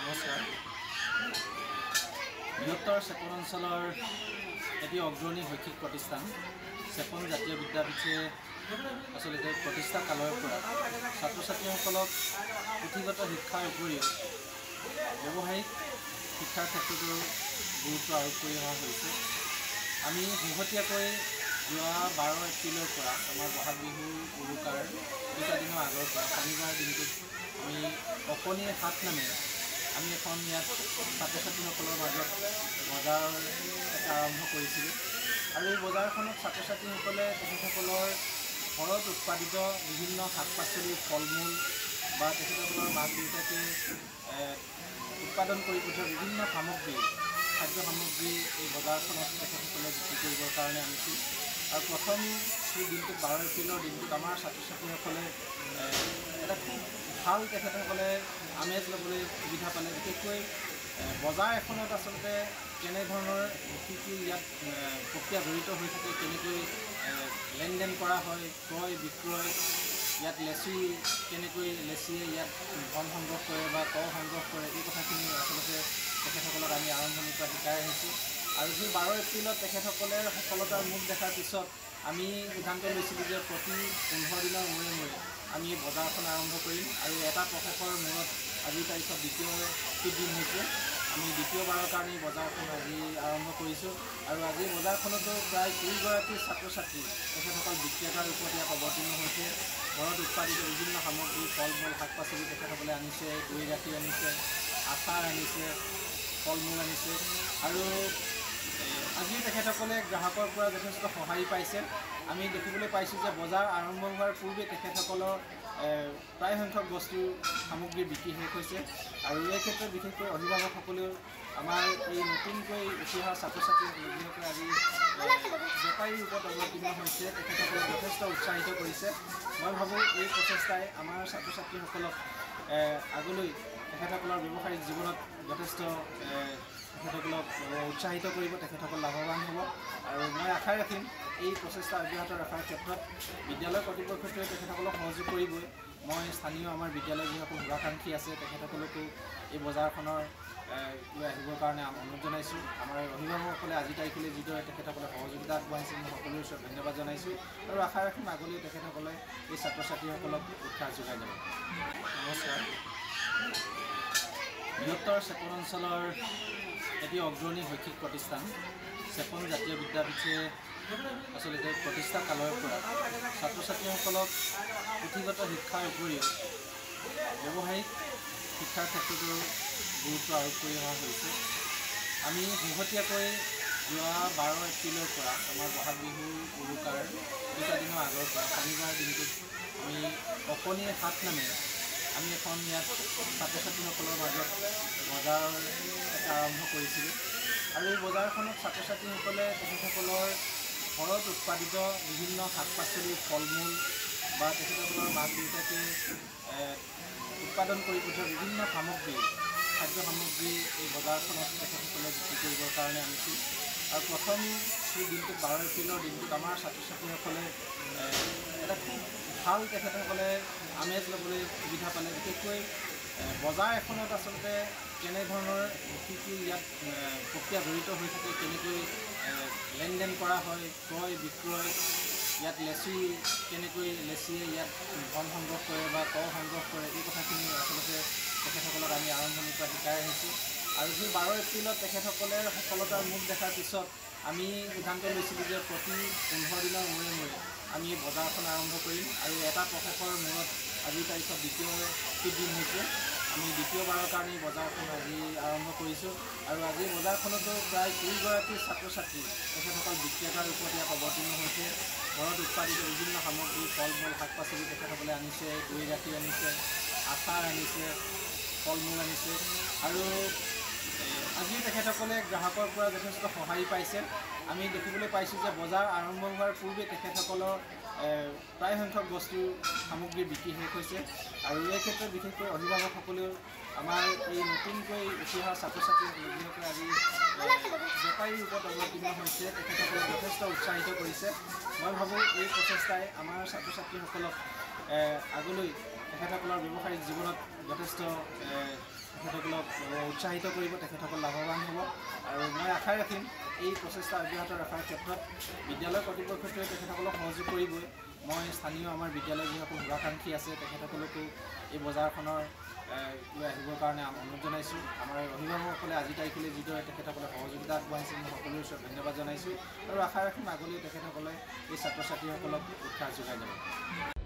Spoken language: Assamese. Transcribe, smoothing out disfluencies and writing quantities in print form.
নমস্কাৰ। বৃহত্তৰ চেপন অঞ্চলৰ এটি অগ্ৰণী শৈক্ষিক প্ৰতিষ্ঠান চেপন জাতীয় বিদ্যাপীঠে আচলতে প্ৰতিষ্ঠা কালৰ পৰা ছাত্ৰ ছাত্ৰীসকলক পুথিগত শিক্ষাৰ উপৰিও ব্যৱহাৰিক শিক্ষাৰ ক্ষেত্ৰতো গুৰুত্ব আৰোপ কৰি অহা হৈছে। আমি শেহতীয়াকৈ যোৱা 12 এপ্ৰিলৰ পৰা আমাৰ বহাগ বিহুৰ উৰুকাৰ দুটা দিনৰ আগৰ পৰা শনিবাৰ দিনটোত আমি অকণিৰ হাট নামেৰে আমি এখন ইয়াত ছাত্ৰ ছাত্ৰীসকলৰ মাজত বজাৰ এটা আৰম্ভ কৰিছিলোঁ আৰু এই বজাৰখনত ছাত্ৰ ছাত্ৰীসকলে তেখেতসকলৰ ঘৰত উৎপাদিত বিভিন্ন শাক পাচলি ফল মূল বা তেখেতসকলৰ মাক দেউতাকে উৎপাদন কৰি পঠোৱা বিভিন্ন সামগ্ৰী খাদ্য সামগ্ৰী এই বজাৰখনত তেখেতসকলে বিক্ৰী কৰিবৰ কাৰণে আনিছিল। আৰু প্ৰথম সেই দিনটোত 12 এপ্ৰিলৰ দিনটোত আমাৰ ছাত্ৰ ছাত্ৰীসকলে এটা খুব ভাল তেখেতসকলে আমেজ ল'বলৈ সুবিধা পালে। বিশেষকৈ বজাৰ এখনত আচলতে কেনেধৰণৰ কি ইয়াত প্ৰক্ৰিয়া জড়িত হৈ থাকে, কেনেকৈ লেনদেন কৰা হয়, ক্ৰয় বিক্ৰয়, ইয়াত লেচি কেনেকৈ লেচিয়ে ইয়াত ধন সংগ্ৰহ কৰে বা কৰ সংগ্ৰহ কৰে, এই কথাখিনি আচলতে তেখেতসকলক আমি আৰম্ভণিৰ পৰা শিকাই আহিছোঁ। আৰু সেই 12 এপ্ৰিলত তেখেতসকলে সফলতাৰ মুখ দেখাৰ পিছত আমি সিদ্ধান্ত লৈছিলোঁ যে প্ৰতি 15 দিনৰ মূৰে মূৰে আমি এই বজাৰখন আৰম্ভ কৰিম। আৰু এটা প্ৰচেছৰ মূৰত আজিৰ তাৰিখত দ্বিতীয়টি দিন হৈছে। আমি দ্বিতীয়বাৰৰ কাৰণে এই বজাৰখন আজি আৰম্ভ কৰিছোঁ আৰু আজি বজাৰখনতো প্ৰায় 20গৰাকী ছাত্ৰ ছাত্ৰী তেখেতসকল বিক্ৰেতাৰ ওপৰত ইয়াত অৱতীৰ্ণ হৈছে। ঘৰত উৎপাদিত বিভিন্ন সামগ্ৰী ফল মূল শাক পাচলি তেখেতসকলে আনিছে, দৈ গাখীৰ আনিছে, আচাৰ আনিছে, ফল মূল আনিছে আৰু আজি তেখেতসকলে গ্ৰাহকৰ পৰা যথেষ্ট সঁহাৰি পাইছে। আমি দেখিবলৈ পাইছোঁ যে বজাৰ আৰম্ভ হোৱাৰ পূৰ্বে তেখেতসকলৰ প্ৰায় সংখ্যক বস্তু সামগ্ৰী বিক্ৰী শেষ হৈছে আৰু এই ক্ষেত্ৰত বিশেষকৈ অভিভাৱকসকলেও আমাৰ এই নতুনকৈ উঠি অহা ছাত্ৰ ছাত্ৰীসকলে যিসকলে আজি বেপাৰীৰ ৰূপত অৱতীৰ্ণ হৈছে তেখেতসকলক যথেষ্ট উৎসাহিত কৰিছে। মই ভাবোঁ এই প্ৰচেষ্টাই আমাৰ ছাত্ৰ ছাত্ৰীসকলক আগলৈ তেখেতসকলৰ ব্যৱসায়িক জীৱনত যথেষ্ট তেখেতসকলক উৎসাহিত কৰিব, তেখেতসকল লাভৱান হ'ব। আৰু মই আশা ৰাখিম এই প্ৰচেষ্টা অব্যাহত ৰখাৰ ক্ষেত্ৰত বিদ্যালয় কৰ্তৃপক্ষটোৱে তেখেতসকলক সহযোগ কৰিবই। মই স্থানীয় আমাৰ বিদ্যালয়ৰ যিসকল শুভাকাংক্ষী আছে তেখেতসকলকো এই বজাৰখনৰ আহিবৰ কাৰণে অনুৰোধ জনাইছোঁ। আমাৰ অভিভাৱকসকলে আজিৰ তাৰিখলৈ যিদৰে তেখেতসকলে সহযোগিতা আগবঢ়াইছে মই সকলোৰে ওচৰত ধন্যবাদ জনাইছোঁ আৰু আশা ৰাখিম আগলৈ তেখেতসকলে এই ছাত্ৰ ছাত্ৰীসকলক উৎসাহ যোগাই যাব। নমস্কাৰ। বৃহত্তৰ চেপন অঞ্চলৰ এটি অগ্ৰণী শৈক্ষিক প্ৰতিষ্ঠান চেপন জাতীয় বিদ্যাপীঠে আচলতে প্ৰতিষ্ঠা কালৰ পৰা ছাত্ৰ ছাত্ৰীসকলক পুথিগত শিক্ষাৰ উপৰিও ব্যৱহাৰিক শিক্ষাৰ ক্ষেত্ৰতো গুৰুত্ব আৰোপ কৰি অহা হৈছে। আমি শেহতীয়াকৈ যোৱা 12 এপ্ৰিলৰ পৰা আমাৰ বহাগ বিহুৰ উৰুকাৰ দুটা দিনৰ আগৰ পৰা শনিবাৰ দিনটোত আমি অকণিৰ হাট নামেৰে আমি এখন ইয়াত ছাত্ৰ ছাত্ৰীসকলৰ মাজত বজাৰ এটা আৰম্ভ কৰিছিলোঁ আৰু এই বজাৰখনত ছাত্ৰ ছাত্ৰীসকলে তেখেতসকলৰ ঘৰত উৎপাদিত বিভিন্ন শাক পাচলি ফল মূল বা তেখেতসকলৰ মাক দেউতাকে উৎপাদন কৰি পঠোৱা বিভিন্ন সামগ্ৰী খাদ্য সামগ্ৰী এই বজাৰখনত তেখেতসকলে বিক্ৰী কৰিবৰ কাৰণে আনিছিল। আৰু প্ৰথম সেই দিনটোত 12 এপ্ৰিলৰ দিনটোত আমাৰ ছাত্ৰ ছাত্ৰীসকলে এটা খুব ভাল তেখেতসকলে আমেজ ল'বলৈ সুবিধা পালে। বিশেষকৈ বজাৰ এখনত আচলতে কেনেধৰণৰ কি ইয়াত প্ৰক্ৰিয়া জড়িত হৈ থাকে, কেনেকৈ লেনদেন কৰা হয়, ক্ৰয় বিক্ৰয়, ইয়াত লেচি কেনেকৈ লেচিয়ে ইয়াত ধন সংগ্ৰহ কৰে বা কৰ সংগ্ৰহ কৰে, এই কথাখিনি আচলতে তেখেতসকলক আমি আৰম্ভণিৰ পৰা শিকাই আহিছোঁ। আৰু সেই 12 এপ্ৰিলত তেখেতসকলে সফলতাৰ মুখ দেখাৰ পিছত আমি সিদ্ধান্ত লৈছিলোঁ যে প্ৰতি 15 দিনৰ মূৰে মূৰে আমি এই বজাৰখন আৰম্ভ কৰিম আৰু এটা প্ৰচেছৰ মূৰত আজিৰ তাৰিখত দ্বিতীয়টি দিন হৈছে। আমি দ্বিতীয়বাৰৰ কাৰণে এই বজাৰখন আজি আৰম্ভ কৰিছোঁ আৰু আজি বজাৰখনতো প্ৰায় 20গৰাকী ছাত্ৰ ছাত্ৰী তেখেতসকল বিক্ৰেতাৰ ওপৰত ইয়াত অৱতীৰ্ণ হৈছে। ঘৰত উৎপাদিত বিভিন্ন সামগ্ৰী ফল মূল শাক পাচলি তেখেতসকলে আনিছে, দৈ গাখীৰ আনিছে, আচাৰ আনিছে, ফল মূল আনিছে আৰু আজি তেখেতসকলে গ্ৰাহকৰ পৰা যথেষ্ট সঁহাৰি পাইছে। আমি দেখিবলৈ পাইছোঁ যে বজাৰ আৰম্ভ হোৱাৰ পূৰ্বে তেখেতসকলৰ প্ৰায় সংখ্যক বস্তু সামগ্ৰী বিক্ৰী শেষ হৈছে আৰু এই ক্ষেত্ৰত বিশেষকৈ অভিভাৱকসকলেও আমাৰ এই নতুনকৈ উঠি অহা ছাত্ৰ ছাত্ৰীসকলে যিসকলে আজি বেপাৰীৰ ৰূপত অৱতীৰ্ণ হৈছে তেখেতসকলক যথেষ্ট উৎসাহিত কৰিছে। মই ভাবোঁ এই প্ৰচেষ্টাই আমাৰ ছাত্ৰ ছাত্ৰীসকলক আগলৈ তেখেতসকলৰ ব্যৱসায়িক জীৱনত যথেষ্ট তেখেতসকলক উৎসাহিত কৰিব, তেখেতসকল লাভৱান হ'ব। আৰু মই আশা ৰাখিম এই প্ৰচেষ্টা অব্যাহত ৰখাৰ ক্ষেত্ৰত বিদ্যালয় কৰ্তৃপক্ষটোৱে তেখেতসকলক সহযোগ কৰিবই। মই স্থানীয় আমাৰ বিদ্যালয়ৰ যিসকল শুভাকাংক্ষী আছে তেখেতসকলকো এই বজাৰখনৰ লৈ আহিবৰ কাৰণে অনুৰোধ জনাইছোঁ। আমাৰ অভিভাৱকসকলে আজি তাৰিখলৈ যিদৰে তেখেতসকলে সহযোগিতা আগবঢ়াইছে মই সকলোৰে ওচৰত ধন্যবাদ জনাইছোঁ আৰু আশা ৰাখিম আগলৈ তেখেতসকলে এই ছাত্ৰ ছাত্ৰীসকলক উৎসাহ যোগাই যাব।